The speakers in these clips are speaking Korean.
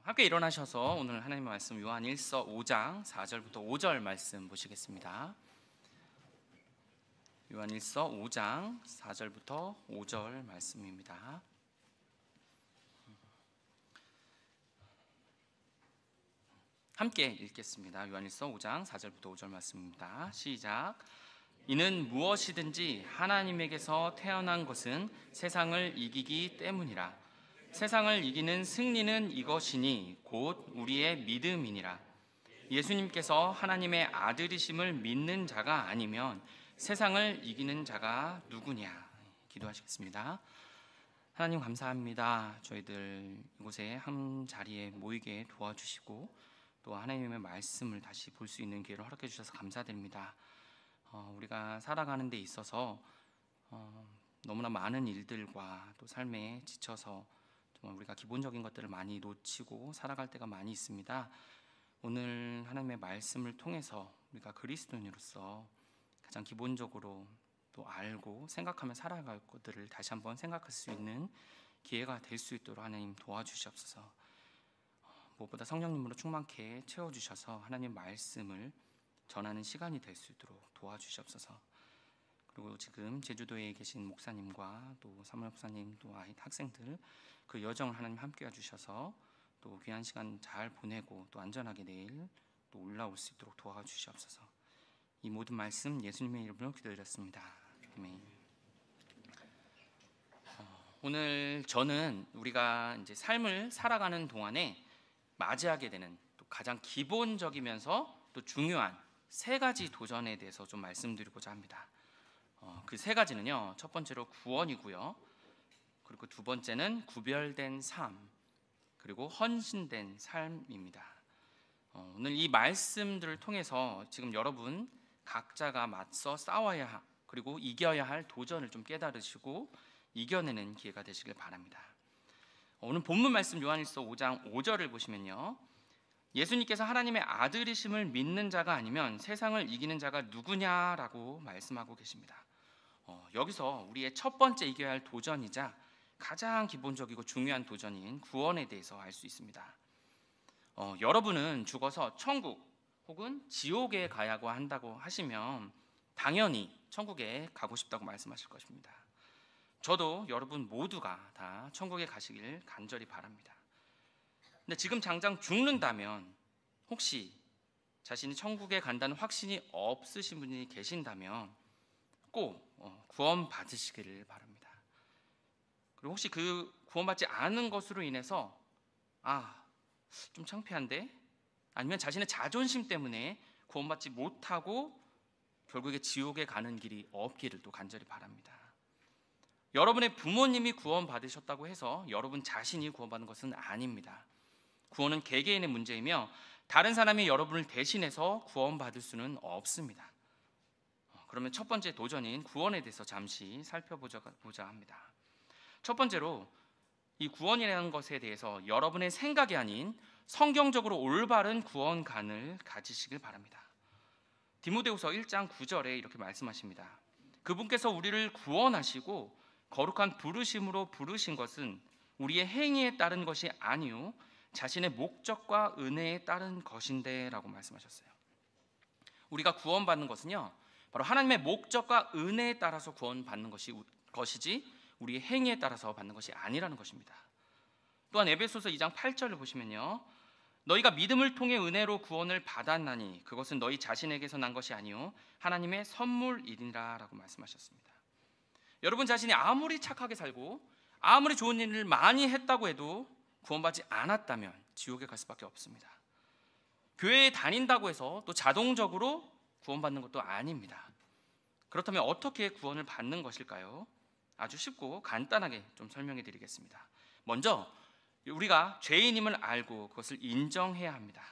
함께 일어나셔서 오늘 하나님의 말씀 요한 1서 5장 4절부터 5절 말씀 보시겠습니다. 요한 1서 5장 4절부터 5절 말씀입니다. 함께 읽겠습니다. 요한 1서 5장 4절부터 5절 말씀입니다. 시작. 이는 무엇이든지 하나님에게서 태어난 것은 세상을 이기기 때문이라. 세상을 이기는 승리는 이것이니 곧 우리의 믿음이니라. 예수님께서 하나님의 아들이심을 믿는 자가 아니면 세상을 이기는 자가 누구냐. 기도하시겠습니다. 하나님 감사합니다. 저희들 이곳에 한 자리에 모이게 도와주시고 또 하나님의 말씀을 다시 볼 수 있는 기회를 허락해 주셔서 감사드립니다. 우리가 살아가는 데 있어서 너무나 많은 일들과 또 삶에 지쳐서 우리가 기본적인 것들을 많이 놓치고 살아갈 때가 많이 있습니다. 오늘 하나님의 말씀을 통해서 우리가 그리스도인으로서 가장 기본적으로 또 알고 생각하며 살아갈 것들을 다시 한번 생각할 수 있는 기회가 될 수 있도록 하나님 도와주시옵소서. 무엇보다 성령님으로 충만케 채워주셔서 하나님 말씀을 전하는 시간이 될 수 있도록 도와주시옵소서. 그리고 지금 제주도에 계신 목사님과 또 사무엘 목사님 또 학생들 그 여정을 하나님 함께 해주셔서 또 귀한 시간 잘 보내고 또 안전하게 내일 또 올라올 수 있도록 도와주시옵소서. 이 모든 말씀 예수님의 이름으로 기도드렸습니다. 아멘. 오늘 저는 우리가 이제 삶을 살아가는 동안에 맞이하게 되는 또 가장 기본적이면서 또 중요한 세 가지 도전에 대해서 좀 말씀드리고자 합니다. 그 세 가지는요, 첫 번째로 구원이고요, 그리고 두 번째는 구별된 삶, 그리고 헌신된 삶입니다. 오늘 이 말씀들을 통해서 지금 여러분 각자가 맞서 싸워야 그리고 이겨야 할 도전을 좀 깨달으시고 이겨내는 기회가 되시길 바랍니다. 오늘 본문 말씀 요한일서 5장 5절을 보시면요, 예수님께서 하나님의 아들이심을 믿는 자가 아니면 세상을 이기는 자가 누구냐라고 말씀하고 계십니다. 여기서 우리의 첫 번째 이겨야 할 도전이자 가장 기본적이고 중요한 도전인 구원에 대해서 알 수 있습니다. 여러분은 죽어서 천국 혹은 지옥에 가야고 한다고 하시면 당연히 천국에 가고 싶다고 말씀하실 것입니다. 저도 여러분 모두가 다 천국에 가시길 간절히 바랍니다. 근데 지금 당장 죽는다면 혹시 자신이 천국에 간다는 확신이 없으신 분이 계신다면 꼭 구원 받으시기를 바랍니다. 그리고 혹시 그 구원받지 않은 것으로 인해서 좀 창피한데, 아니면 자신의 자존심 때문에 구원받지 못하고 결국에 지옥에 가는 길이 없기를 또 간절히 바랍니다. 여러분의 부모님이 구원받으셨다고 해서 여러분 자신이 구원받는 것은 아닙니다. 구원은 개개인의 문제이며 다른 사람이 여러분을 대신해서 구원받을 수는 없습니다. 그러면 첫 번째 도전인 구원에 대해서 잠시 살펴보자 합니다. 첫 번째로 이 구원이라는 것에 대해서 여러분의 생각이 아닌 성경적으로 올바른 구원관을 가지시길 바랍니다. 디모데후서 1장 9절에 이렇게 말씀하십니다. 그분께서 우리를 구원하시고 거룩한 부르심으로 부르신 것은 우리의 행위에 따른 것이 아니요 자신의 목적과 은혜에 따른 것인데 라고 말씀하셨어요. 우리가 구원받는 것은요, 바로 하나님의 목적과 은혜에 따라서 구원받는 것이지 우리의 행위에 따라서 받는 것이 아니라는 것입니다. 또한 에베소서 2장 8절을 보시면요, 너희가 믿음을 통해 은혜로 구원을 받았나니 그것은 너희 자신에게서 난 것이 아니요 하나님의 선물이니라 라고 말씀하셨습니다. 여러분 자신이 아무리 착하게 살고 아무리 좋은 일을 많이 했다고 해도 구원받지 않았다면 지옥에 갈 수밖에 없습니다. 교회에 다닌다고 해서 또 자동적으로 구원받는 것도 아닙니다. 그렇다면 어떻게 구원을 받는 것일까요? 아주 쉽고 간단하게 좀 설명해 드리겠습니다. 먼저 우리가 죄인임을 알고 그것을 인정해야 합니다.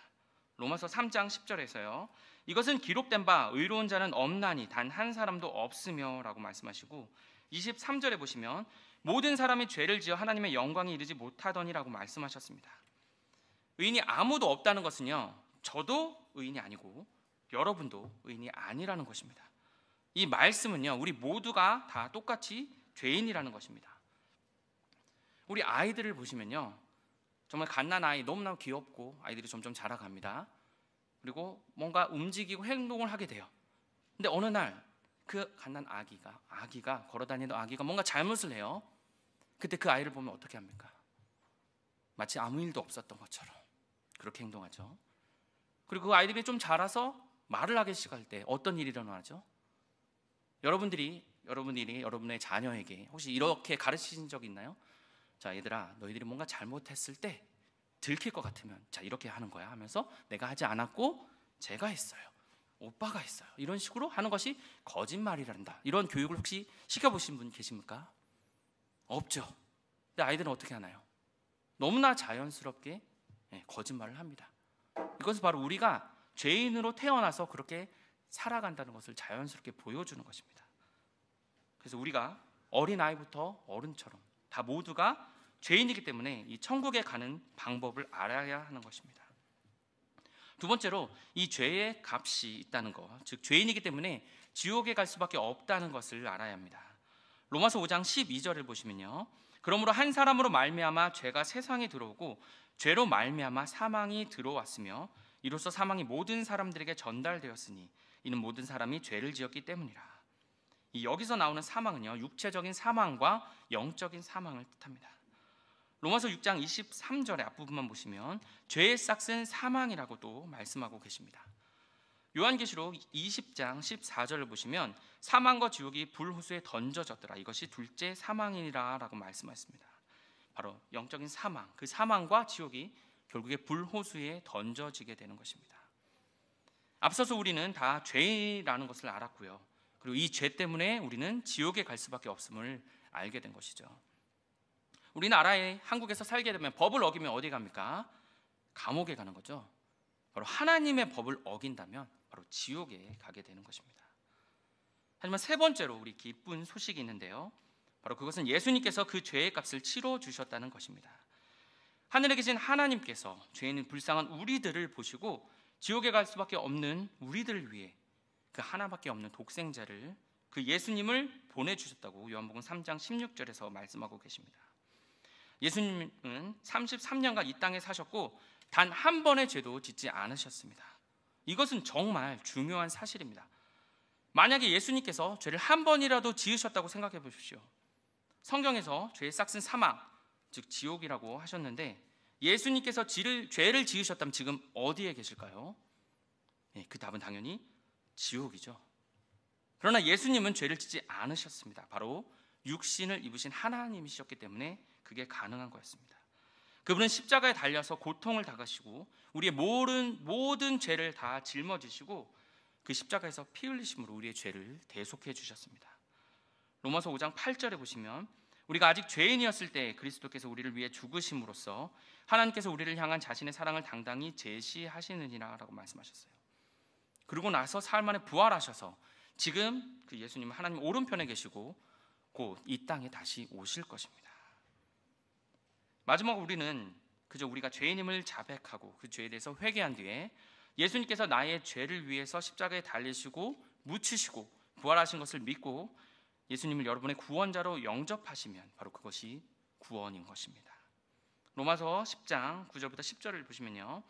로마서 3장 10절에서요, 이것은 기록된 바 의로운 자는 없나니 단 한 사람도 없으며 라고 말씀하시고, 23절에 보시면 모든 사람이 죄를 지어 하나님의 영광에 이르지 못하더니라고 말씀하셨습니다. 의인이 아무도 없다는 것은요, 저도 의인이 아니고 여러분도 의인이 아니라는 것입니다. 이 말씀은요, 우리 모두가 다 똑같이 죄인이라는 것입니다. 우리 아이들을 보시면요, 정말 갓난 아이, 너무나 귀엽고 아이들이 점점 자라갑니다. 그리고 뭔가 움직이고 행동을 하게 돼요. 근데 어느 날 그 갓난 아기가 걸어다니는 아기가 뭔가 잘못을 해요. 그때 그 아이를 보면 어떻게 합니까? 마치 아무 일도 없었던 것처럼 그렇게 행동하죠. 그리고 그 아이들이 좀 자라서 말을 하기 시작할 때 어떤 일이 일어나죠? 여러분들이 여러분의 자녀에게 혹시 이렇게 가르치신 적 있나요? 자, 얘들아, 너희들이 뭔가 잘못했을 때 들킬 것 같으면 자, 이렇게 하는 거야 하면서 내가 하지 않았고 제가 했어요, 오빠가 했어요, 이런 식으로 하는 것이 거짓말이란다. 이런 교육을 혹시 시켜보신 분 계십니까? 없죠. 근데 아이들은 어떻게 하나요? 너무나 자연스럽게 거짓말을 합니다. 이것은 바로 우리가 죄인으로 태어나서 그렇게 살아간다는 것을 자연스럽게 보여주는 것입니다. 그래서 우리가 어린아이부터 어른처럼 다 모두가 죄인이기 때문에 이 천국에 가는 방법을 알아야 하는 것입니다. 두 번째로 이 죄의 값이 있다는 것, 즉 죄인이기 때문에 지옥에 갈 수밖에 없다는 것을 알아야 합니다. 로마서 5장 12절을 보시면요, 그러므로 한 사람으로 말미암아 죄가 세상에 들어오고 죄로 말미암아 사망이 들어왔으며 이로써 사망이 모든 사람들에게 전달되었으니 이는 모든 사람이 죄를 지었기 때문이라. 이 여기서 나오는 사망은요, 육체적인 사망과 영적인 사망을 뜻합니다. 로마서 6장 23절의 앞부분만 보시면 죄의 싹은 사망이라고 또 말씀하고 계십니다. 요한계시록 20장 14절을 보시면 사망과 지옥이 불호수에 던져졌더라, 이것이 둘째 사망이니라 라고 말씀하셨습니다. 바로 영적인 사망, 그 사망과 지옥이 결국에 불호수에 던져지게 되는 것입니다. 앞서서 우리는 다 죄라는 것을 알았고요, 그리고 이 죄 때문에 우리는 지옥에 갈 수밖에 없음을 알게 된 것이죠. 우리나라에 한국에서 살게 되면 법을 어기면 어디 갑니까? 감옥에 가는 거죠. 바로 하나님의 법을 어긴다면 바로 지옥에 가게 되는 것입니다. 하지만 세 번째로 우리 기쁜 소식이 있는데요, 바로 그것은 예수님께서 그 죄의 값을 치러 주셨다는 것입니다. 하늘에 계신 하나님께서 죄인인 불쌍한 우리들을 보시고 지옥에 갈 수밖에 없는 우리들을 위해 그 하나밖에 없는 독생자를, 그 예수님을 보내주셨다고 요한복음 3장 16절에서 말씀하고 계십니다. 예수님은 33년간 이 땅에 사셨고 단 한 번의 죄도 짓지 않으셨습니다. 이것은 정말 중요한 사실입니다. 만약에 예수님께서 죄를 한 번이라도 지으셨다고 생각해 보십시오. 성경에서 죄의 싹은 사망, 즉 지옥이라고 하셨는데 예수님께서 죄를 지으셨다면 지금 어디에 계실까요? 그 답은 당연히 지옥이죠. 그러나 예수님은 죄를 짓지 않으셨습니다. 바로 육신을 입으신 하나님이셨기 때문에 그게 가능한 거였습니다. 그분은 십자가에 달려서 고통을 당하시고 우리의 모든 죄를 다 짊어지시고 그 십자가에서 피 흘리심으로 우리의 죄를 대속해 주셨습니다. 로마서 5장 8절에 보시면 우리가 아직 죄인이었을 때 그리스도께서 우리를 위해 죽으심으로써 하나님께서 우리를 향한 자신의 사랑을 당당히 제시하시느니라 라고 말씀하셨어요. 그러고 나서 사흘 만에 부활하셔서 지금 그 예수님은 하나님 오른편에 계시고 곧 이 땅에 다시 오실 것입니다. 마지막 우리는 그저 우리가 죄인임을 자백하고 그 죄에 대해서 회개한 뒤에 예수님께서 나의 죄를 위해서 십자가에 달리시고 묻히시고 부활하신 것을 믿고 예수님을 여러분의 구원자로 영접하시면 바로 그것이 구원인 것입니다. 로마서 10장 9절부터 10절을 보시면요,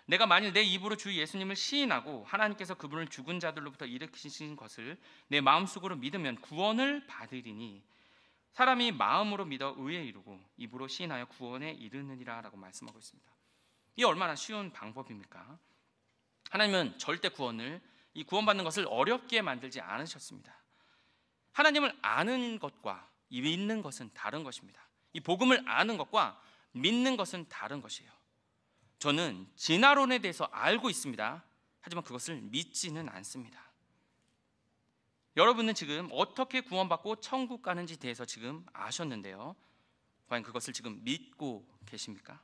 내가 만일 내 입으로 주 예수님을 시인하고 하나님께서 그분을 죽은 자들로부터 일으키신 것을 내 마음속으로 믿으면 구원을 받으리니 사람이 마음으로 믿어 의에 이르고 입으로 시인하여 구원에 이르느니라 라고 말씀하고 있습니다. 이게 얼마나 쉬운 방법입니까? 하나님은 절대 이 구원받는 것을 어렵게 만들지 않으셨습니다. 하나님을 아는 것과 믿는 것은 다른 것입니다. 이 복음을 아는 것과 믿는 것은 다른 것이에요. 저는 진화론에 대해서 알고 있습니다. 하지만 그것을 믿지는 않습니다. 여러분은 지금 어떻게 구원받고 천국 가는지 대해서 지금 아셨는데요, 과연 그것을 지금 믿고 계십니까?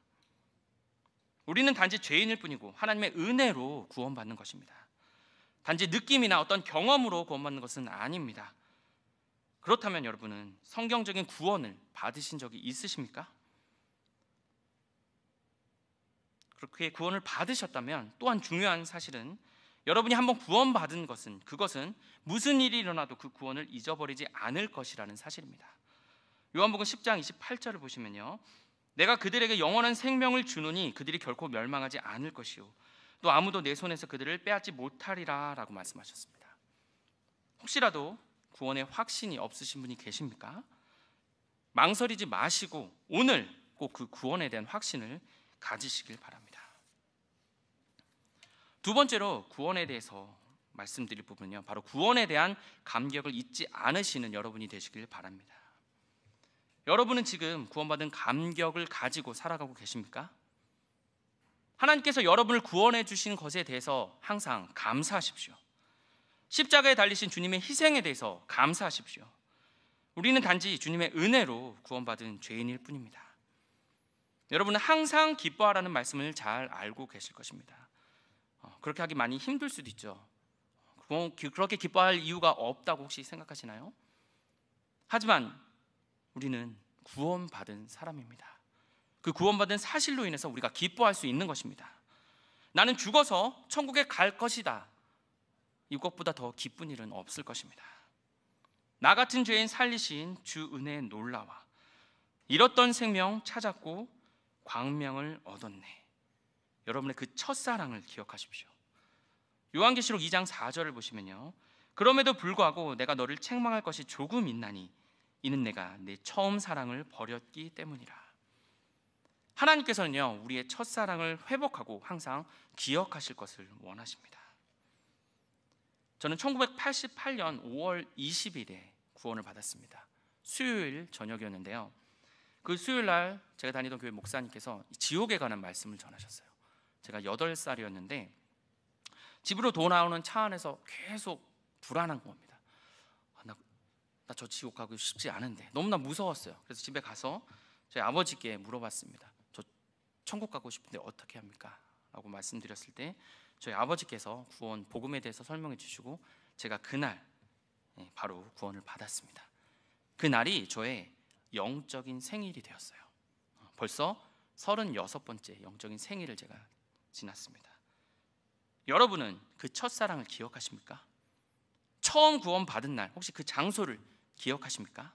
우리는 단지 죄인일 뿐이고 하나님의 은혜로 구원받는 것입니다. 단지 느낌이나 어떤 경험으로 구원받는 것은 아닙니다. 그렇다면 여러분은 성경적인 구원을 받으신 적이 있으십니까? 그렇게 구원을 받으셨다면 또한 중요한 사실은 여러분이 한번 구원받은 것은 그것은 무슨 일이 일어나도 그 구원을 잊어버리지 않을 것이라는 사실입니다. 요한복음 10장 28절을 보시면요, 내가 그들에게 영원한 생명을 주노니 그들이 결코 멸망하지 않을 것이요 또 아무도 내 손에서 그들을 빼앗지 못하리라 라고 말씀하셨습니다. 혹시라도 구원의 확신이 없으신 분이 계십니까? 망설이지 마시고 오늘 꼭 그 구원에 대한 확신을 가지시길 바랍니다. 두 번째로 구원에 대해서 말씀드릴 부분은요, 바로 구원에 대한 감격을 잊지 않으시는 여러분이 되시길 바랍니다. 여러분은 지금 구원받은 감격을 가지고 살아가고 계십니까? 하나님께서 여러분을 구원해 주신 것에 대해서 항상 감사하십시오. 십자가에 달리신 주님의 희생에 대해서 감사하십시오. 우리는 단지 주님의 은혜로 구원받은 죄인일 뿐입니다. 여러분은 항상 기뻐하라는 말씀을 잘 알고 계실 것입니다. 그렇게 하기 많이 힘들 수도 있죠. 그렇게 기뻐할 이유가 없다고 혹시 생각하시나요? 하지만 우리는 구원받은 사람입니다. 그 구원받은 사실로 인해서 우리가 기뻐할 수 있는 것입니다. 나는 죽어서 천국에 갈 것이다. 이것보다 더 기쁜 일은 없을 것입니다. 나 같은 죄인 살리신 주 은혜에 놀라와 잃었던 생명 찾았고 광명을 얻었네. 여러분의 그 첫사랑을 기억하십시오. 요한계시록 2장 4절을 보시면요, 그럼에도 불구하고 내가 너를 책망할 것이 조금 있나니 이는 내가 내 처음 사랑을 버렸기 때문이라. 하나님께서는요, 우리의 첫사랑을 회복하고 항상 기억하실 것을 원하십니다. 저는 1988년 5월 20일에 구원을 받았습니다. 수요일 저녁이었는데요, 그 수요일 날 제가 다니던 교회 목사님께서 지옥에 관한 말씀을 전하셨어요. 제가 8살이었는데 집으로 돌아오는 차 안에서 계속 불안한 겁니다. 나 저 지옥 가고 싶지 않은데 너무나 무서웠어요. 그래서 집에 가서 저희 아버지께 물어봤습니다. 저 천국 가고 싶은데 어떻게 합니까? 라고 말씀드렸을 때 저희 아버지께서 구원 복음에 대해서 설명해 주시고 제가 그날 바로 구원을 받았습니다. 그날이 저의 영적인 생일이 되었어요. 벌써 36번째 영적인 생일을 제가 지났습니다. 여러분은 그 첫사랑을 기억하십니까? 처음 구원받은 날 혹시 그 장소를 기억하십니까?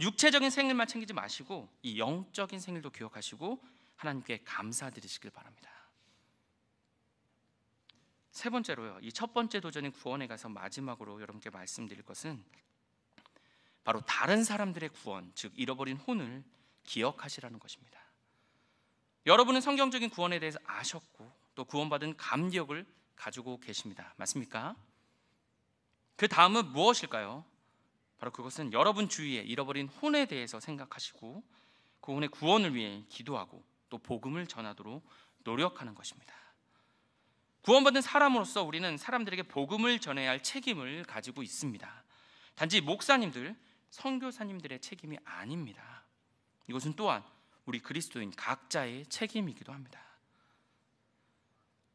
육체적인 생일만 챙기지 마시고 이 영적인 생일도 기억하시고 하나님께 감사드리시길 바랍니다. 세 번째로요, 이 첫 번째 도전인 구원에 가서 마지막으로 여러분께 말씀드릴 것은 바로 다른 사람들의 구원, 즉 잃어버린 혼을 기억하시라는 것입니다. 여러분은 성경적인 구원에 대해서 아셨고 또 구원받은 감격을 가지고 계십니다. 맞습니까? 그 다음은 무엇일까요? 바로 그것은 여러분 주위에 잃어버린 혼에 대해서 생각하시고 그 혼의 구원을 위해 기도하고 또 복음을 전하도록 노력하는 것입니다. 구원받은 사람으로서 우리는 사람들에게 복음을 전해야 할 책임을 가지고 있습니다. 단지 목사님들, 선교사님들의 책임이 아닙니다. 이것은 또한 우리 그리스도인 각자의 책임이기도 합니다.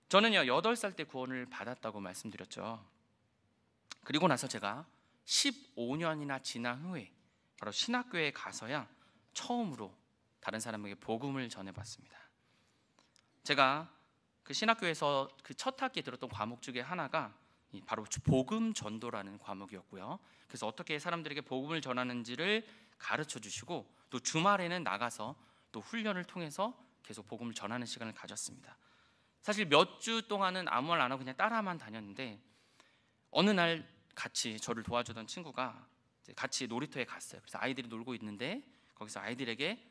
저는요 8살 때 구원을 받았다고 말씀드렸죠. 그리고 나서 제가 15년이나 지난 후에 바로 신학교에 가서야 처음으로 다른 사람에게 복음을 전해봤습니다. 제가 그 신학교에서 그 첫 학기에 들었던 과목 중에 하나가 바로 복음 전도라는 과목이었고요. 그래서 어떻게 사람들에게 복음을 전하는지를 가르쳐 주시고 또 주말에는 나가서 또 훈련을 통해서 계속 복음을 전하는 시간을 가졌습니다. 사실 몇 주 동안은 아무 말 안 하고 그냥 따라만 다녔는데 어느 날 같이 저를 도와주던 친구가 같이 놀이터에 갔어요. 그래서 아이들이 놀고 있는데 거기서 아이들에게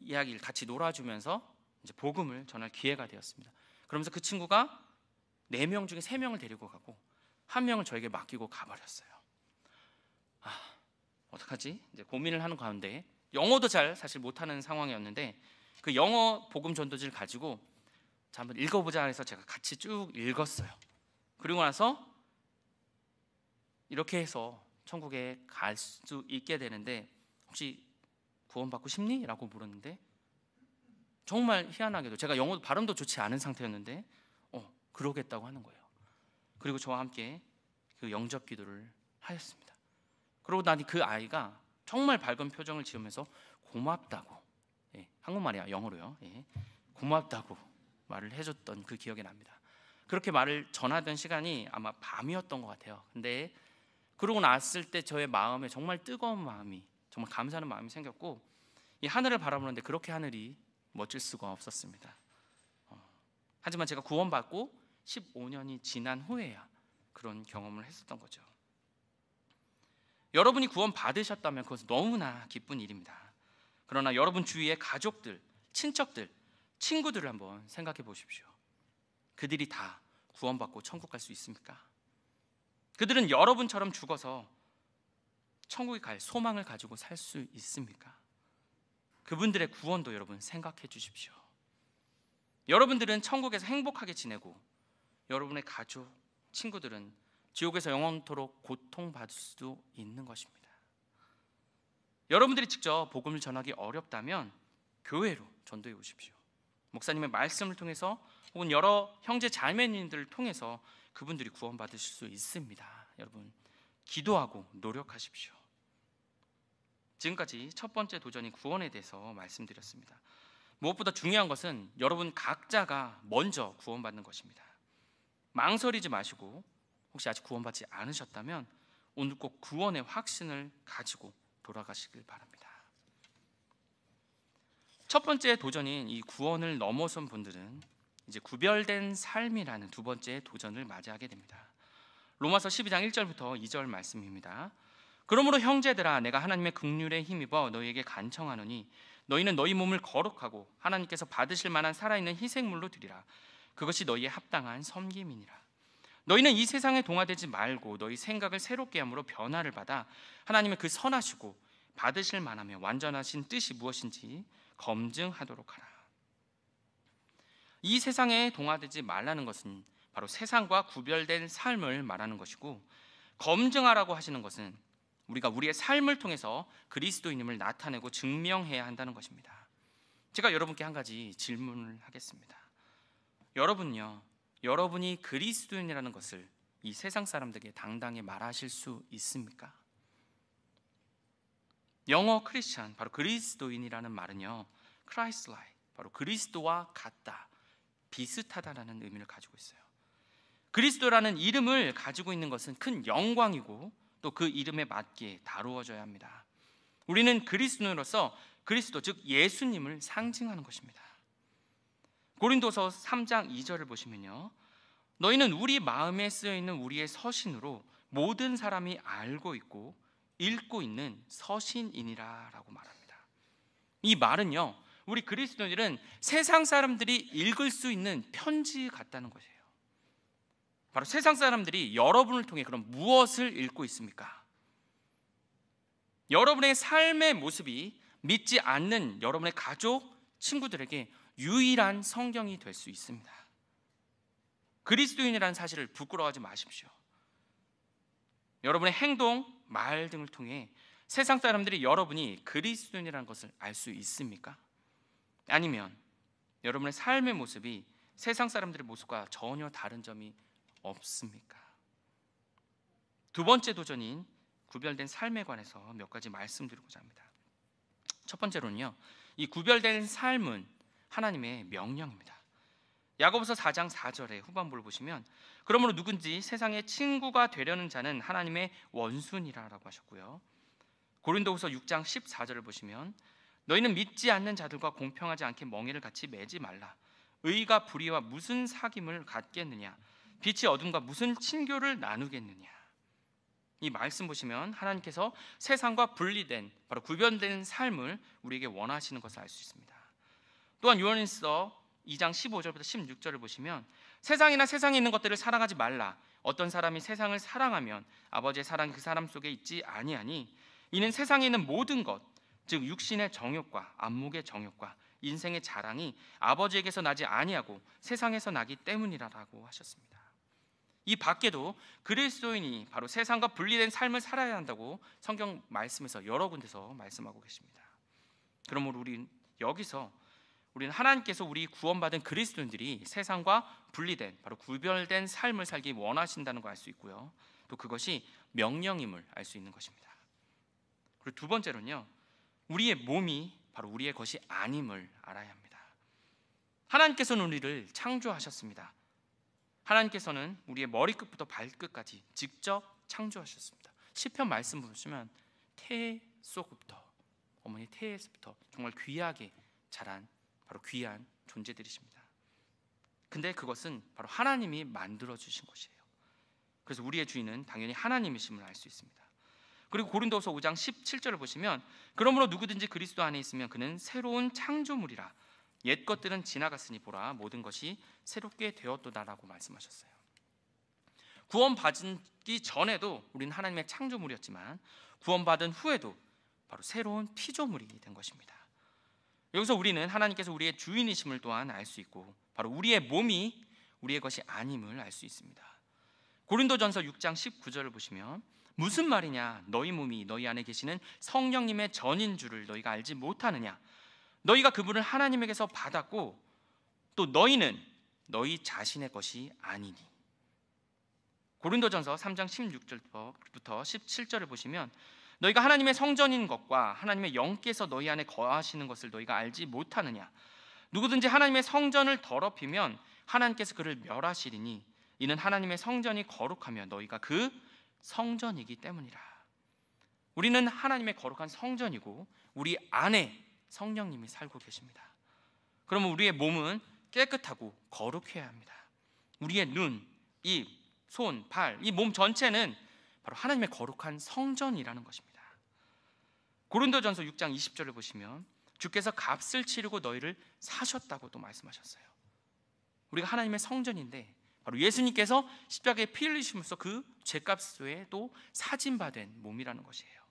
이야기를 같이 놀아주면서 이제 복음을 전할 기회가 되었습니다. 그러면서 그 친구가 4명 중에 3명을 데리고 가고 1명을 저에게 맡기고 가버렸어요. 어떡하지? 이제 고민을 하는 가운데 영어도 잘 사실 못하는 상황이었는데 그 영어 복음 전도지를 가지고 자 한번 읽어보자 해서 제가 같이 쭉 읽었어요. 그리고 나서 이렇게 해서 천국에 갈 수 있게 되는데 혹시 구원받고 싶니? 라고 물었는데 정말 희한하게도 제가 영어 발음도 좋지 않은 상태였는데 그러겠다고 하는 거예요. 그리고 저와 함께 그 영접 기도를 하였습니다. 그러고 나니 그 아이가 정말 밝은 표정을 지으면서 고맙다고, 한국말이야 영어로요, 고맙다고 말을 해줬던 그 기억이 납니다. 그렇게 말을 전하던 시간이 아마 밤이었던 것 같아요. 근데 그러고 났을 때 저의 마음에 정말 뜨거운 마음이, 정말 감사하는 마음이 생겼고 이 하늘을 바라보는데 그렇게 하늘이 멋질 수가 없었습니다. 하지만 제가 구원받고 15년이 지난 후에야 그런 경험을 했었던 거죠. 여러분이 구원 받으셨다면 그것은 너무나 기쁜 일입니다. 그러나 여러분 주위의 가족들, 친척들, 친구들을 한번 생각해 보십시오. 그들이 다 구원받고 천국 갈 수 있습니까? 그들은 여러분처럼 죽어서 천국에 갈 소망을 가지고 살 수 있습니까? 그분들의 구원도 여러분 생각해 주십시오. 여러분들은 천국에서 행복하게 지내고 여러분의 가족, 친구들은 지옥에서 영원토록 고통받을 수도 있는 것입니다. 여러분들이 직접 복음을 전하기 어렵다면 교회로 전도해 오십시오. 목사님의 말씀을 통해서 혹은 여러 형제 자매님들을 통해서 그분들이 구원받으실 수 있습니다. 여러분 기도하고 노력하십시오. 지금까지 첫 번째 도전인 구원에 대해서 말씀드렸습니다. 무엇보다 중요한 것은 여러분 각자가 먼저 구원받는 것입니다. 망설이지 마시고 혹시 아직 구원받지 않으셨다면 오늘 꼭 구원의 확신을 가지고 돌아가시길 바랍니다. 첫 번째 도전인 이 구원을 넘어선 분들은 이제 구별된 삶이라는 두 번째 도전을 맞이하게 됩니다. 로마서 12장 1절부터 2절 말씀입니다. 그러므로 형제들아 내가 하나님의 긍휼에 힘입어 너희에게 간청하노니 너희는 너희 몸을 거룩하고 하나님께서 받으실 만한 살아있는 희생물로 드리라. 그것이 너희의 합당한 섬김이니라. 너희는 이 세상에 동화되지 말고 너희 생각을 새롭게 함으로 변화를 받아 하나님의 그 선하시고 받으실 만하며 완전하신 뜻이 무엇인지 검증하도록 하라. 이 세상에 동화되지 말라는 것은 바로 세상과 구별된 삶을 말하는 것이고, 검증하라고 하시는 것은 우리가 우리의 삶을 통해서 그리스도인임을 나타내고 증명해야 한다는 것입니다. 제가 여러분께 한 가지 질문을 하겠습니다. 여러분요, 여러분이 그리스도인이라는 것을 이 세상 사람들에게 당당히 말하실 수 있습니까? 영어 크리스찬, 바로 그리스도인이라는 말은요, Christ-like, 바로 그리스도와 같다, 비슷하다라는 의미를 가지고 있어요. 그리스도라는 이름을 가지고 있는 것은 큰 영광이고 또 그 이름에 맞게 다루어져야 합니다. 우리는 그리스도인으로서 그리스도, 즉 예수님을 상징하는 것입니다. 고린도서 3장 2절을 보시면요, 너희는 우리 마음에 쓰여있는 우리의 서신으로 모든 사람이 알고 있고 읽고 있는 서신이니라 라고 말합니다. 이 말은요, 우리 그리스도인들은 세상 사람들이 읽을 수 있는 편지 같다는 것이에요. 바로 세상 사람들이 여러분을 통해 그럼 무엇을 읽고 있습니까? 여러분의 삶의 모습이 믿지 않는 여러분의 가족, 친구들에게 유일한 성경이 될 수 있습니다. 그리스도인이라는 사실을 부끄러워하지 마십시오. 여러분의 행동, 말 등을 통해 세상 사람들이 여러분이 그리스도인이라는 것을 알 수 있습니까? 아니면 여러분의 삶의 모습이 세상 사람들의 모습과 전혀 다른 점이 없습니까? 두 번째 도전인 구별된 삶에 관해서 몇 가지 말씀드리고자 합니다. 첫 번째로는요, 이 구별된 삶은 하나님의 명령입니다. 야고보서 4장 4절의 후반부를 보시면 그러므로 누군지 세상의 친구가 되려는 자는 하나님의 원수니라라고 하셨고요. 고린도후서 6장 14절을 보시면 너희는 믿지 않는 자들과 공평하지 않게 멍에를 같이 매지 말라. 의가 불의와 무슨 사귐을 갖겠느냐? 빛이 어둠과 무슨 친교를 나누겠느냐? 이 말씀 보시면 하나님께서 세상과 분리된, 바로 구별된 삶을 우리에게 원하시는 것을 알 수 있습니다. 또한 요한일서 2장 15절부터 16절을 보시면 세상이나 세상에 있는 것들을 사랑하지 말라. 어떤 사람이 세상을 사랑하면 아버지의 사랑이 그 사람 속에 있지 아니하니 이는 세상에 있는 모든 것, 즉 육신의 정욕과 안목의 정욕과 인생의 자랑이 아버지에게서 나지 아니하고 세상에서 나기 때문이라고 하셨습니다. 이 밖에도 그리스도인이 바로 세상과 분리된 삶을 살아야 한다고 성경 말씀에서 여러 군데서 말씀하고 계십니다. 그러므로 우리는 하나님께서 우리 구원받은 그리스도인들이 세상과 분리된, 바로 구별된 삶을 살기 원하신다는 걸 알 수 있고요, 또 그것이 명령임을 알 수 있는 것입니다. 그리고 두 번째로는요, 우리의 몸이 바로 우리의 것이 아님을 알아야 합니다. 하나님께서는 우리를 창조하셨습니다. 하나님께서는 우리의 머리끝부터 발끝까지 직접 창조하셨습니다. 시편 말씀 보시면 태 속부터 어머니 태에서부터 정말 귀하게 자란 바로 귀한 존재들이십니다. 근데 그것은 바로 하나님이 만들어 주신 것이에요. 그래서 우리의 주인은 당연히 하나님이심을 알 수 있습니다. 그리고 고린도서 5장 17절을 보시면 그러므로 누구든지 그리스도 안에 있으면 그는 새로운 창조물이라 옛 것들은 지나갔으니 보라 모든 것이 새롭게 되었도다라고 말씀하셨어요. 구원받기 전에도 우리는 하나님의 창조물이었지만 구원받은 후에도 바로 새로운 피조물이 된 것입니다. 여기서 우리는 하나님께서 우리의 주인이심을 또한 알 수 있고 바로 우리의 몸이 우리의 것이 아님을 알 수 있습니다. 고린도전서 6장 19절을 보시면 무슨 말이냐 너희 몸이 너희 안에 계시는 성령님의 전인 줄을 너희가 알지 못하느냐 너희가 그분을 하나님에게서 받았고 또 너희는 너희 자신의 것이 아니니. 고린도전서 3장 16절부터 17절을 보시면 너희가 하나님의 성전인 것과 하나님의 영께서 너희 안에 거하시는 것을 너희가 알지 못하느냐 누구든지 하나님의 성전을 더럽히면 하나님께서 그를 멸하시리니 이는 하나님의 성전이 거룩하며 너희가 그 성전이기 때문이라. 우리는 하나님의 거룩한 성전이고 우리 안에 성령님이 살고 계십니다. 그러면 우리의 몸은 깨끗하고 거룩해야 합니다. 우리의 눈, 입, 손, 발, 이 몸 전체는 바로 하나님의 거룩한 성전이라는 것입니다. 고린도전서 6장 20절을 보시면 주께서 값을 치르고 너희를 사셨다고 또 말씀하셨어요. 우리가 하나님의 성전인데 바로 예수님께서 십자가에 피 흘리심으로써 그 죄값에 또 사진받은 몸이라는 것이에요.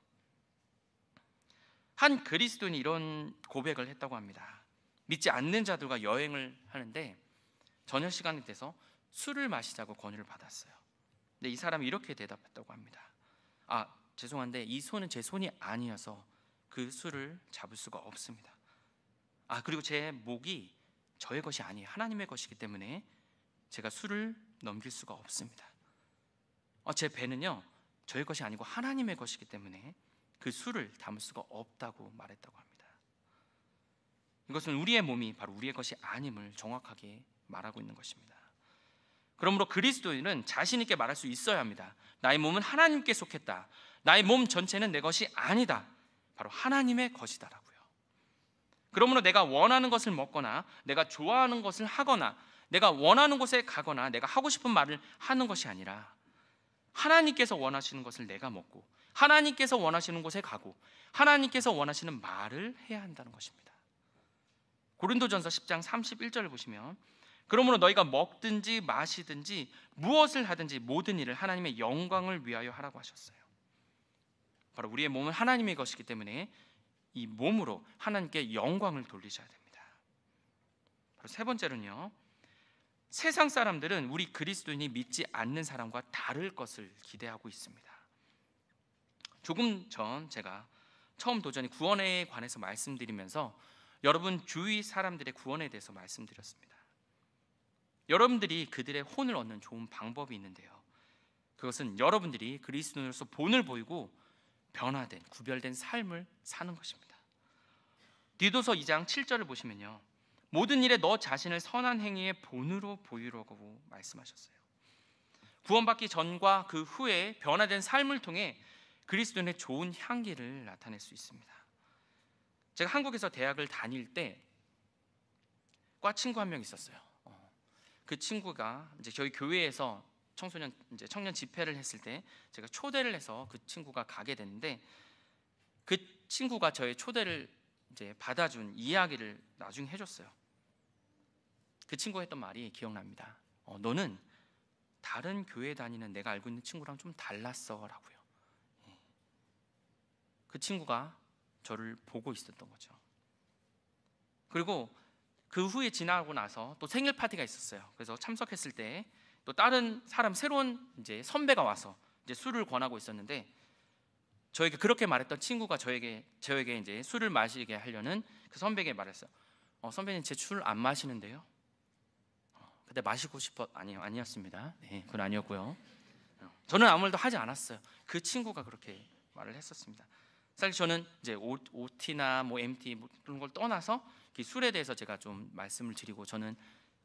한 그리스도인이 이런 고백을 했다고 합니다. 믿지 않는 자들과 여행을 하는데 저녁 시간이 돼서 술을 마시자고 권유를 받았어요. 근데 이 사람이 이렇게 대답했다고 합니다. 죄송한데 이 손은 제 손이 아니어서 그 술을 잡을 수가 없습니다. 그리고 제 목이 저의 것이 아니에요. 하나님의 것이기 때문에 제가 술을 넘길 수가 없습니다. 제 배는요 저의 것이 아니고 하나님의 것이기 때문에 그 술을 담을 수가 없다고 말했다고 합니다. 이것은 우리의 몸이 바로 우리의 것이 아님을 정확하게 말하고 있는 것입니다. 그러므로 그리스도인은 자신 있게 말할 수 있어야 합니다. 나의 몸은 하나님께 속했다. 나의 몸 전체는 내 것이 아니다. 바로 하나님의 것이다라고요. 그러므로 내가 원하는 것을 먹거나 내가 좋아하는 것을 하거나 내가 원하는 곳에 가거나 내가 하고 싶은 말을 하는 것이 아니라 하나님께서 원하시는 것을 내가 먹고 하나님께서 원하시는 곳에 가고 하나님께서 원하시는 말을 해야 한다는 것입니다. 고린도전서 10장 31절을 보시면 그러므로 너희가 먹든지 마시든지 무엇을 하든지 모든 일을 하나님의 영광을 위하여 하라고 하셨어요. 바로 우리의 몸은 하나님의 것이기 때문에 이 몸으로 하나님께 영광을 돌리셔야 됩니다. 바로 세 번째로는요, 세상 사람들은 우리 그리스도인이 믿지 않는 사람과 다를 것을 기대하고 있습니다. 조금 전 제가 처음 도전이 구원에 관해서 말씀드리면서 여러분 주위 사람들의 구원에 대해서 말씀드렸습니다. 여러분들이 그들의 혼을 얻는 좋은 방법이 있는데요, 그것은 여러분들이 그리스도인으로서 본을 보이고 변화된 구별된 삶을 사는 것입니다. 디도서 2장 7절을 보시면요, 모든 일에 너 자신을 선한 행위의 본으로 보이라고 말씀하셨어요. 구원받기 전과 그 후에 변화된 삶을 통해 그리스도인의 좋은 향기를 나타낼 수 있습니다. 제가 한국에서 대학을 다닐 때 과 친구 한 명 있었어요. 그 친구가 이제 저희 교회에서 청년 집회를 했을 때 제가 초대를 해서 그 친구가 가게 됐는데, 그 친구가 저의 초대를 이제 받아준 이야기를 나중에 해줬어요. 그 친구가 했던 말이 기억납니다. 너는 다른 교회 다니는 내가 알고 있는 친구랑 좀 달랐어 라고요. 그 친구가 저를 보고 있었던 거죠. 그리고 그 후에 지나고 나서 또 생일 파티가 있었어요. 그래서 참석했을 때 또 다른 사람, 새로운 이제 선배가 와서 이제 술을 권하고 있었는데, 저에게 그렇게 말했던 친구가 저에게 이제 술을 마시게 하려는 그 선배에게 말했어요. 선배님 제 술 안 마시는데요. 근데 마시고 싶어 아니었습니다. 네, 그건 아니었고요. 저는 아무 말도 하지 않았어요. 그 친구가 그렇게 말을 했었습니다. 사실 저는 이제 OT나 뭐 MT 그런 걸 떠나서 술에 대해서 제가 좀 말씀을 드리고, 저는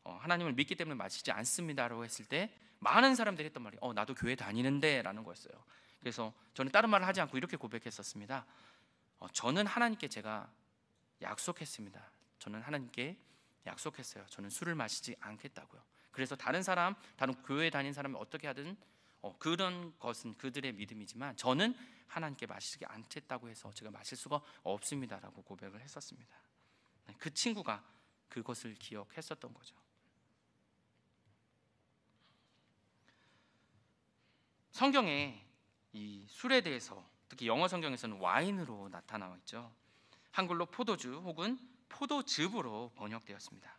하나님을 믿기 때문에 마시지 않습니다라고 했을 때 많은 사람들이 했던 말이 나도 교회 다니는데 라는 거였어요. 그래서 저는 다른 말을 하지 않고 이렇게 고백했었습니다. 저는 하나님께 제가 약속했습니다. 저는 하나님께 약속했어요. 저는 술을 마시지 않겠다고요. 그래서 다른 교회 다닌 사람이 어떻게 하든 그런 것은 그들의 믿음이지만 저는 하나님께 마시지 않겠다고 해서 제가 마실 수가 없습니다라고 고백을 했었습니다. 그 친구가 그것을 기억했었던 거죠. 성경에 이 술에 대해서 특히 영어 성경에서는 와인으로 나타나와 있죠. 한글로 포도주 혹은 포도즙으로 번역되었습니다.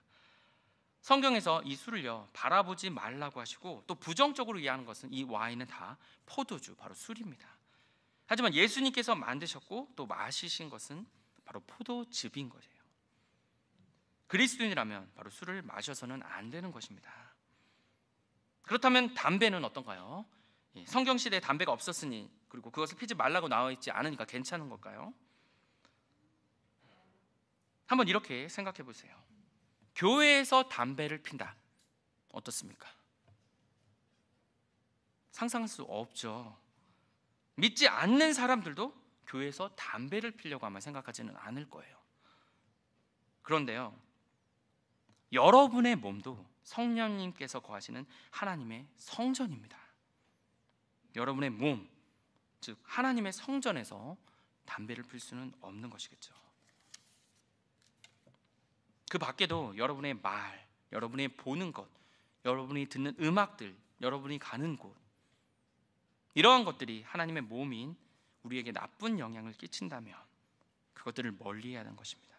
성경에서 이 술을요 바라보지 말라고 하시고 또 부정적으로 이해하는 것은 이 와인은 다 포도주, 바로 술입니다. 하지만 예수님께서 만드셨고 또 마시신 것은 바로 포도즙인 거예요. 그리스도인이라면 바로 술을 마셔서는 안 되는 것입니다. 그렇다면 담배는 어떤가요? 성경 시대에 담배가 없었으니 그리고 그것을 피지 말라고 나와 있지 않으니까 괜찮은 걸까요? 한번 이렇게 생각해 보세요. 교회에서 담배를 핀다. 어떻습니까? 상상할 수 없죠. 믿지 않는 사람들도 교회에서 담배를 피려고 아마 생각하지는 않을 거예요. 그런데요, 여러분의 몸도 성령님께서 거하시는 하나님의 성전입니다. 여러분의 몸, 즉 하나님의 성전에서 담배를 필 수는 없는 것이겠죠. 그 밖에도 여러분의 말, 여러분이 보는 것, 여러분이 듣는 음악들, 여러분이 가는 곳, 이러한 것들이 하나님의 몸인 우리에게 나쁜 영향을 끼친다면 그것들을 멀리해야 하는 것입니다.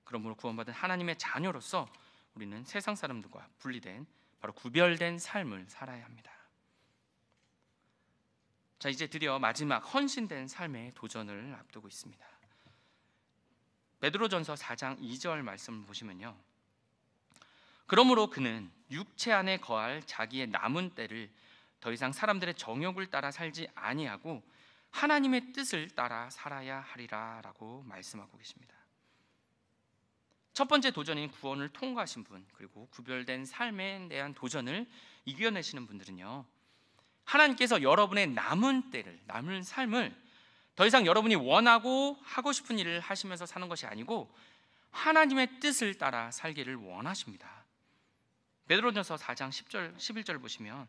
그러므로 구원받은 하나님의 자녀로서 우리는 세상 사람들과 분리된, 바로 구별된 삶을 살아야 합니다. 자, 이제 드디어 마지막 헌신된 삶의 도전을 앞두고 있습니다. 베드로전서 4장 2절 말씀을 보시면요, 그러므로 그는 육체 안에 거할 자기의 남은 때를 더 이상 사람들의 정욕을 따라 살지 아니하고 하나님의 뜻을 따라 살아야 하리라 라고 말씀하고 계십니다. 첫 번째 도전인 구원을 통과하신 분, 그리고 구별된 삶에 대한 도전을 이겨내시는 분들은요, 하나님께서 여러분의 남은 때를, 남은 삶을 더 이상 여러분이 원하고 하고 싶은 일을 하시면서 사는 것이 아니고 하나님의 뜻을 따라 살기를 원하십니다. 베드로전서 4장 10절, 11절 보시면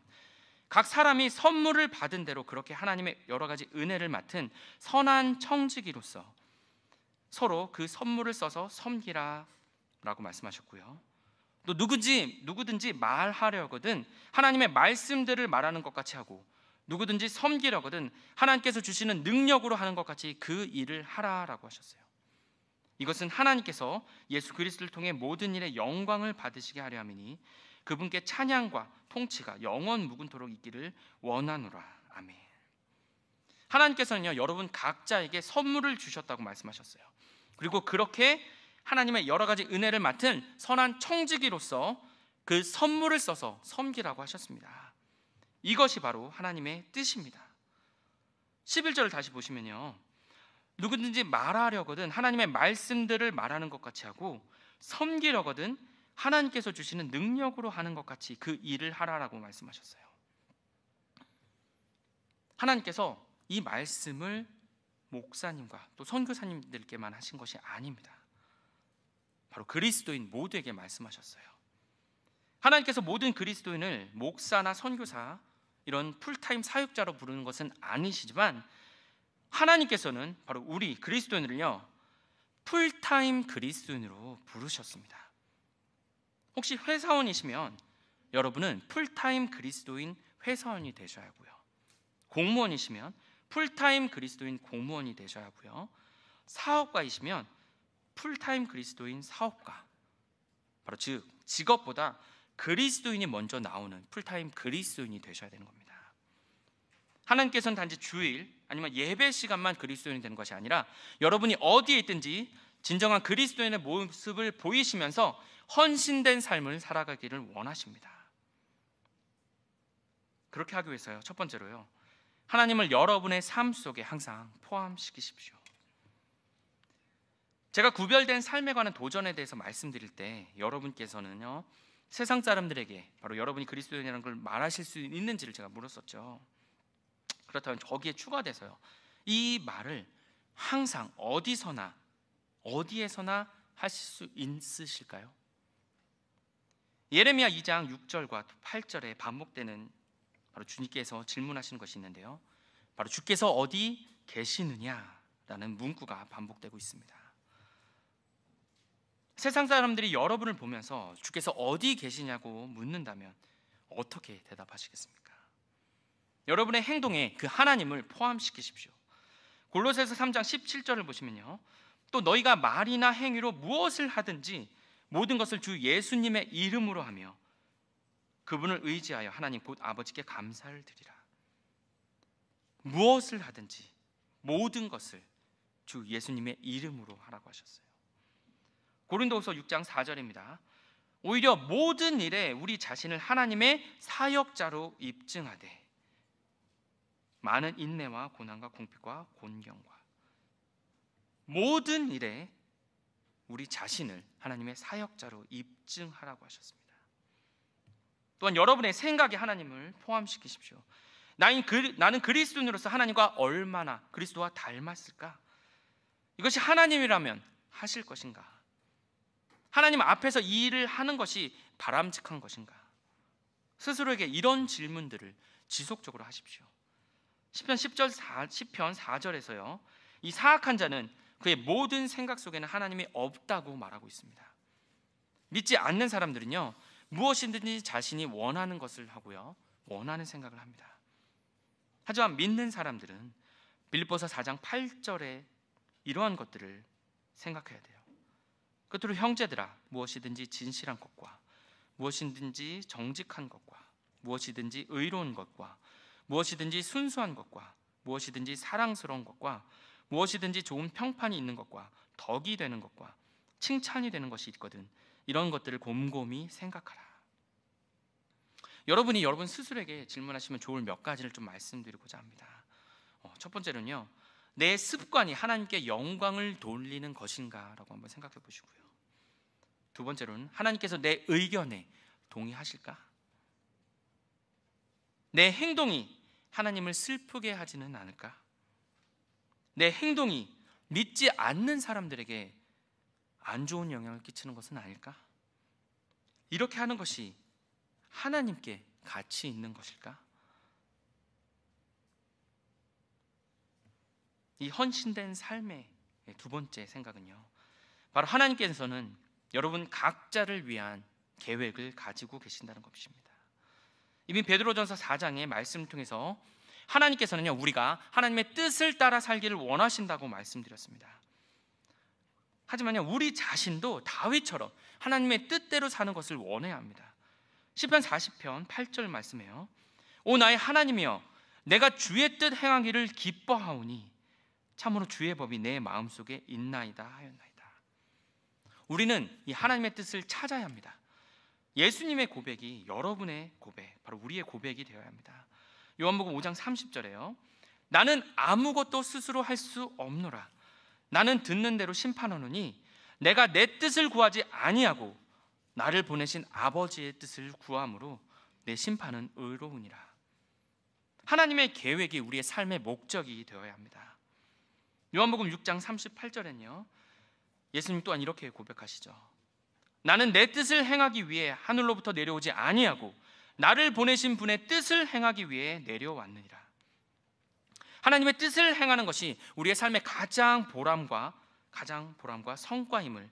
각 사람이 선물을 받은 대로 그렇게 하나님의 여러 가지 은혜를 맡은 선한 청지기로서 서로 그 선물을 써서 섬기라 라고 말씀하셨고요. 또 누구든지 말하려거든 하나님의 말씀들을 말하는 것 같이 하고 누구든지 섬기려거든 하나님께서 주시는 능력으로 하는 것 같이 그 일을 하라라고 하셨어요. 이것은 하나님께서 예수 그리스도를 통해 모든 일에 영광을 받으시게 하려 함이니 그분께 찬양과 통치가 영원 무궁토록 있기를 원하노라. 아멘. 하나님께서는요, 여러분 각자에게 선물을 주셨다고 말씀하셨어요. 그리고 그렇게 하나님의 여러 가지 은혜를 맡은 선한 청지기로서 그 선물을 써서 섬기라고 하셨습니다. 이것이 바로 하나님의 뜻입니다. 11절을 다시 보시면요, 누구든지 말하려거든 하나님의 말씀들을 말하는 것 같이 하고 섬기려거든 하나님께서 주시는 능력으로 하는 것 같이 그 일을 하라라고 말씀하셨어요. 하나님께서 이 말씀을 목사님과 또 선교사님들께만 하신 것이 아닙니다. 바로 그리스도인 모두에게 말씀하셨어요. 하나님께서 모든 그리스도인을 목사나 선교사, 이런 풀타임 사역자로 부르는 것은 아니시지만 하나님께서는 바로 우리 그리스도인을요 풀타임 그리스도인으로 부르셨습니다. 혹시 회사원이시면 여러분은 풀타임 그리스도인 회사원이 되셔야 하고요, 공무원이시면 풀타임 그리스도인 공무원이 되셔야 하고요, 사업가이시면 풀타임 그리스도인 사업가, 바로 즉 직업보다 그리스도인이 먼저 나오는 풀타임 그리스도인이 되셔야 되는 겁니다. 하나님께서는 단지 주일 아니면 예배 시간만 그리스도인이 되는 것이 아니라 여러분이 어디에 있든지 진정한 그리스도인의 모습을 보이시면서 헌신된 삶을 살아가기를 원하십니다. 그렇게 하기 위해서요, 첫 번째로요, 하나님을 여러분의 삶 속에 항상 포함시키십시오. 제가 구별된 삶에 관한 도전에 대해서 말씀드릴 때 여러분께서는요, 세상 사람들에게 바로 여러분이 그리스도인이라는 걸 말하실 수 있는지를 제가 물었었죠. 그렇다면 거기에 추가돼서요, 이 말을 항상 어디서나 어디에서나 하실 수 있으실까요? 예레미야 2장 6절과 8절에 반복되는 바로 주님께서 질문하시는 것이 있는데요, 바로 주께서 어디 계시느냐라는 문구가 반복되고 있습니다. 세상 사람들이 여러분을 보면서 주께서 어디 계시냐고 묻는다면 어떻게 대답하시겠습니까? 여러분의 행동에 그 하나님을 포함시키십시오. 골로새서 3장 17절을 보시면요, 또 너희가 말이나 행위로 무엇을 하든지 모든 것을 주 예수님의 이름으로 하며 그분을 의지하여 하나님 곧 아버지께 감사를 드리라. 무엇을 하든지 모든 것을 주 예수님의 이름으로 하라고 하셨어요. 고린도후서 6장 4절입니다. 오히려 모든 일에 우리 자신을 하나님의 사역자로 입증하되 많은 인내와 고난과 궁핍과 곤경과, 모든 일에 우리 자신을 하나님의 사역자로 입증하라고 하셨습니다. 또한 여러분의 생각에 하나님을 포함시키십시오. 나는 그리스도인으로서 하나님과 얼마나 그리스도와 닮았을까? 이것이 하나님이라면 하실 것인가? 하나님 앞에서 이 일을 하는 것이 바람직한 것인가? 스스로에게 이런 질문들을 지속적으로 하십시오. 시편 4절에서요, 이 사악한 자는 그의 모든 생각 속에는 하나님이 없다고 말하고 있습니다. 믿지 않는 사람들은요, 무엇이든지 자신이 원하는 것을 하고요, 원하는 생각을 합니다. 하지만 믿는 사람들은 빌립보서 4장 8절에 이러한 것들을 생각해야 돼요. 끝으로 형제들아, 무엇이든지 진실한 것과 무엇이든지 정직한 것과 무엇이든지 의로운 것과 무엇이든지 순수한 것과 무엇이든지 사랑스러운 것과 무엇이든지 좋은 평판이 있는 것과 덕이 되는 것과 칭찬이 되는 것이 있거든 이런 것들을 곰곰이 생각하라. 여러분이 여러분 스스로에게 질문하시면 좋을 몇 가지를 좀 말씀드리고자 합니다. 첫 번째는요, 내 습관이 하나님께 영광을 돌리는 것인가 라고 한번 생각해 보시고요. 두 번째로는 하나님께서 내 의견에 동의하실까? 내 행동이 하나님을 슬프게 하지는 않을까? 내 행동이 믿지 않는 사람들에게 안 좋은 영향을 끼치는 것은 아닐까? 이렇게 하는 것이 하나님께 가치 있는 것일까? 이 헌신된 삶의 두 번째 생각은요, 바로 하나님께서는 여러분 각자를 위한 계획을 가지고 계신다는 것입니다. 이미 베드로전서 4장의 말씀을 통해서 하나님께서는요, 우리가 하나님의 뜻을 따라 살기를 원하신다고 말씀드렸습니다. 하지만요, 우리 자신도 다윗처럼 하나님의 뜻대로 사는 것을 원해야 합니다. 시편 40편 8절 말씀에요, 오 나의 하나님이여, 내가 주의 뜻 행하기를 기뻐하오니 참으로 주의 법이 내 마음속에 있나이다 하였나이다. 우리는 이 하나님의 뜻을 찾아야 합니다. 예수님의 고백이 여러분의 고백, 바로 우리의 고백이 되어야 합니다. 요한복음 5장 30절에요, 나는 아무것도 스스로 할 수 없노라. 나는 듣는 대로 심판하노니 내가 내 뜻을 구하지 아니하고 나를 보내신 아버지의 뜻을 구함으로 내 심판은 의로우니라. 하나님의 계획이 우리의 삶의 목적이 되어야 합니다. 요한복음 6장 38절에는요, 예수님 또한 이렇게 고백하시죠. 나는 내 뜻을 행하기 위해 하늘로부터 내려오지 아니하고 나를 보내신 분의 뜻을 행하기 위해 내려왔느니라. 하나님의 뜻을 행하는 것이 우리의 삶의 가장 보람과 성과임을,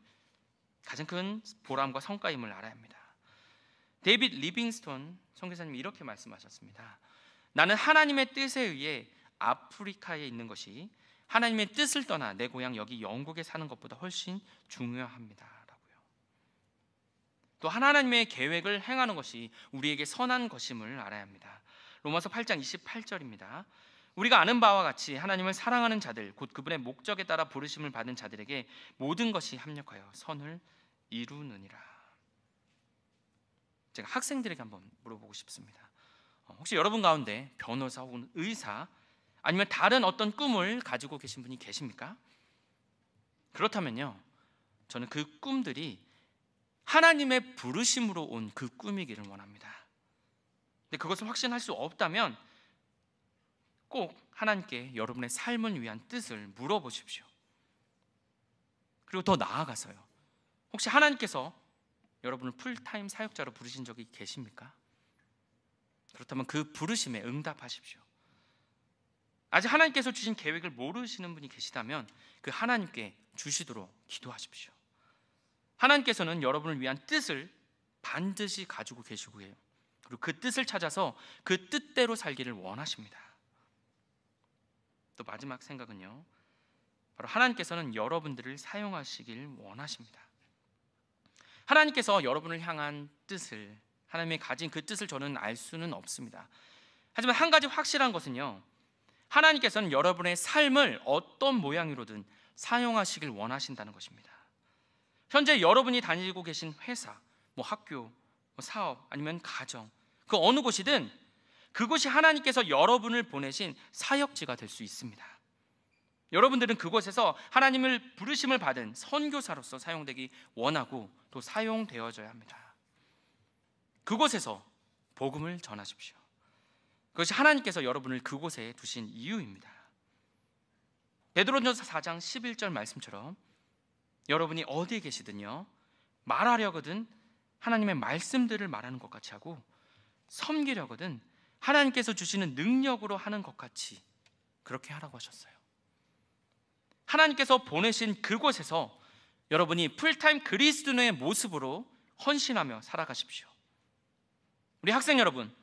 가장 큰 보람과 성과임을 알아야 합니다. 데이빗 리빙스톤 선교사님이 이렇게 말씀하셨습니다. 나는 하나님의 뜻에 의해 아프리카에 있는 것이 하나님의 뜻을 떠나 내 고향 여기 영국에 사는 것보다 훨씬 중요합니다 라고요. 또 하나님의 계획을 행하는 것이 우리에게 선한 것임을 알아야 합니다. 로마서 8장 28절입니다. 우리가 아는 바와 같이 하나님을 사랑하는 자들, 곧 그분의 목적에 따라 부르심을 받은 자들에게 모든 것이 합력하여 선을 이루느니라. 제가 학생들에게 한번 물어보고 싶습니다. 혹시 여러분 가운데 변호사 혹은 의사 아니면 다른 어떤 꿈을 가지고 계신 분이 계십니까? 그렇다면요, 저는 그 꿈들이 하나님의 부르심으로 온 그 꿈이기를 원합니다. 근데 그것을 확신할 수 없다면 꼭 하나님께 여러분의 삶을 위한 뜻을 물어보십시오. 그리고 더 나아가서요, 혹시 하나님께서 여러분을 풀타임 사역자로 부르신 적이 계십니까? 그렇다면 그 부르심에 응답하십시오. 아직 하나님께서 주신 계획을 모르시는 분이 계시다면 그 하나님께 주시도록 기도하십시오. 하나님께서는 여러분을 위한 뜻을 반드시 가지고 계시고요, 그리고 그 뜻을 찾아서 그 뜻대로 살기를 원하십니다. 또 마지막 생각은요, 바로 하나님께서는 여러분들을 사용하시길 원하십니다. 하나님께서 여러분을 향한 뜻을, 하나님이 가진 그 뜻을 저는 알 수는 없습니다. 하지만 한 가지 확실한 것은요, 하나님께서는 여러분의 삶을 어떤 모양으로든 사용하시길 원하신다는 것입니다. 현재 여러분이 다니고 계신 회사, 학교, 사업, 아니면 가정, 그 어느 곳이든 그곳이 하나님께서 여러분을 보내신 사역지가 될 수 있습니다. 여러분들은 그곳에서 하나님을 부르심을 받은 선교사로서 사용되기 원하고 또 사용되어져야 합니다. 그곳에서 복음을 전하십시오. 그것이 하나님께서 여러분을 그곳에 두신 이유입니다. 베드로전서 4장 11절 말씀처럼 여러분이 어디에 계시든요, 말하려거든 하나님의 말씀들을 말하는 것 같이 하고, 섬기려거든 하나님께서 주시는 능력으로 하는 것 같이 그렇게 하라고 하셨어요. 하나님께서 보내신 그곳에서 여러분이 풀타임 그리스도인의 모습으로 헌신하며 살아가십시오. 우리 학생 여러분,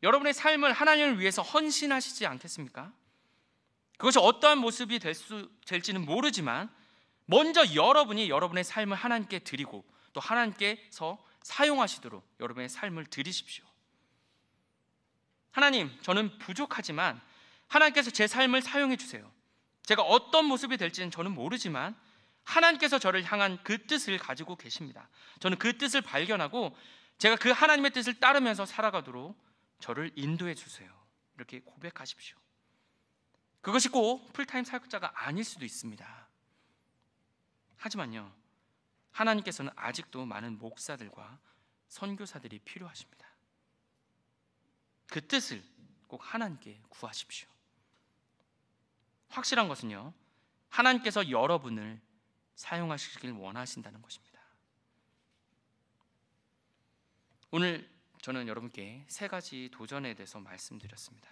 여러분의 삶을 하나님을 위해서 헌신하시지 않겠습니까? 그것이 어떠한 모습이 될지는 모르지만 먼저 여러분이 여러분의 삶을 하나님께 드리고 또 하나님께서 사용하시도록 여러분의 삶을 드리십시오. 하나님, 저는 부족하지만 하나님께서 제 삶을 사용해 주세요. 제가 어떤 모습이 될지는 저는 모르지만 하나님께서 저를 향한 그 뜻을 가지고 계십니다. 저는 그 뜻을 발견하고 제가 그 하나님의 뜻을 따르면서 살아가도록 저를 인도해 주세요. 이렇게 고백하십시오. 그것이 꼭 풀타임 사역자가 아닐 수도 있습니다. 하지만요, 하나님께서는 아직도 많은 목사들과 선교사들이 필요하십니다. 그 뜻을 꼭 하나님께 구하십시오. 확실한 것은요, 하나님께서 여러분을 사용하시길 원하신다는 것입니다. 오늘 저는 여러분께 3가지 도전에 대해서 말씀드렸습니다.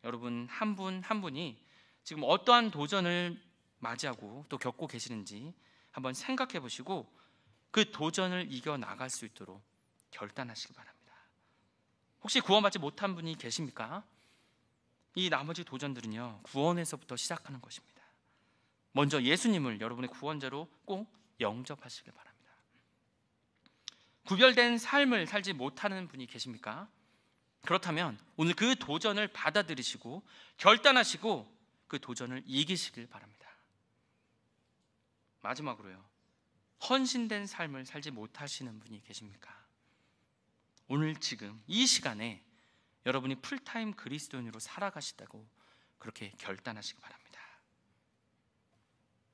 여러분 한 분 한 분이 지금 어떠한 도전을 맞이하고 또 겪고 계시는지 한번 생각해 보시고 그 도전을 이겨나갈 수 있도록 결단하시기 바랍니다. 혹시 구원받지 못한 분이 계십니까? 이 나머지 도전들은요, 구원에서부터 시작하는 것입니다. 먼저 예수님을 여러분의 구원자로 꼭 영접하시길 바랍니다. 구별된 삶을 살지 못하는 분이 계십니까? 그렇다면 오늘 그 도전을 받아들이시고 결단하시고 그 도전을 이기시길 바랍니다. 마지막으로요, 헌신된 삶을 살지 못하시는 분이 계십니까? 오늘 지금 이 시간에 여러분이 풀타임 그리스도인으로 살아가시다고 그렇게 결단하시기 바랍니다.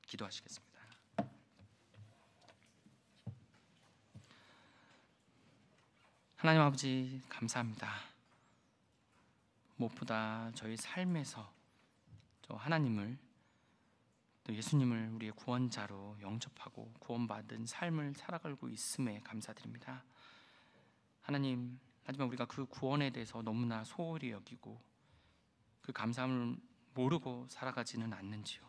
기도하시겠습니다. 하나님 아버지, 감사합니다. 무엇보다 저희 삶에서 저 하나님을 또 예수님을 우리의 구원자로 영접하고 구원받은 삶을 살아가고 있음에 감사드립니다. 하나님, 하지만 우리가 그 구원에 대해서 너무나 소홀히 여기고 그 감사함을 모르고 살아가지는 않는지요.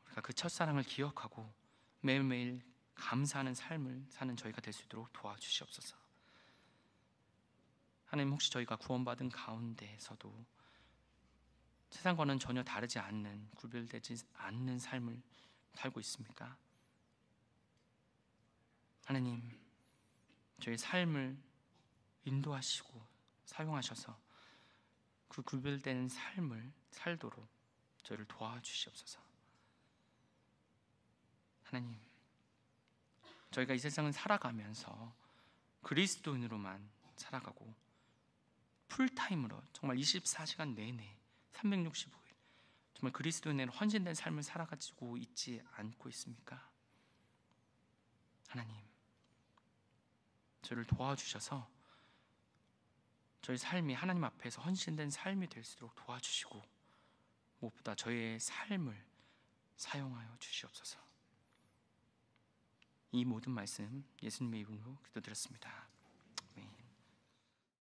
우리가 그 첫사랑을 기억하고 매일매일 감사하는 삶을 사는 저희가 될 수 있도록 도와주시옵소서. 하나님, 혹시 저희가 구원받은 가운데에서도 세상과는 전혀 다르지 않는, 구별되지 않는 삶을 살고 있습니까? 하나님, 저희 삶을 인도하시고 사용하셔서 그 구별된 삶을 살도록 저희를 도와주시옵소서. 하나님, 저희가 이 세상을 살아가면서 그리스도인으로만 살아가고 풀타임으로 정말 24시간 내내 365일 정말 그리스도인으로 헌신된 삶을 살아가지고 있지 않고 있습니까? 하나님, 저를 도와주셔서 저희 삶이 하나님 앞에서 헌신된 삶이 될 수 있도록 도와주시고, 무엇보다 저희의 삶을 사용하여 주시옵소서. 이 모든 말씀 예수님의 이름으로 기도드렸습니다.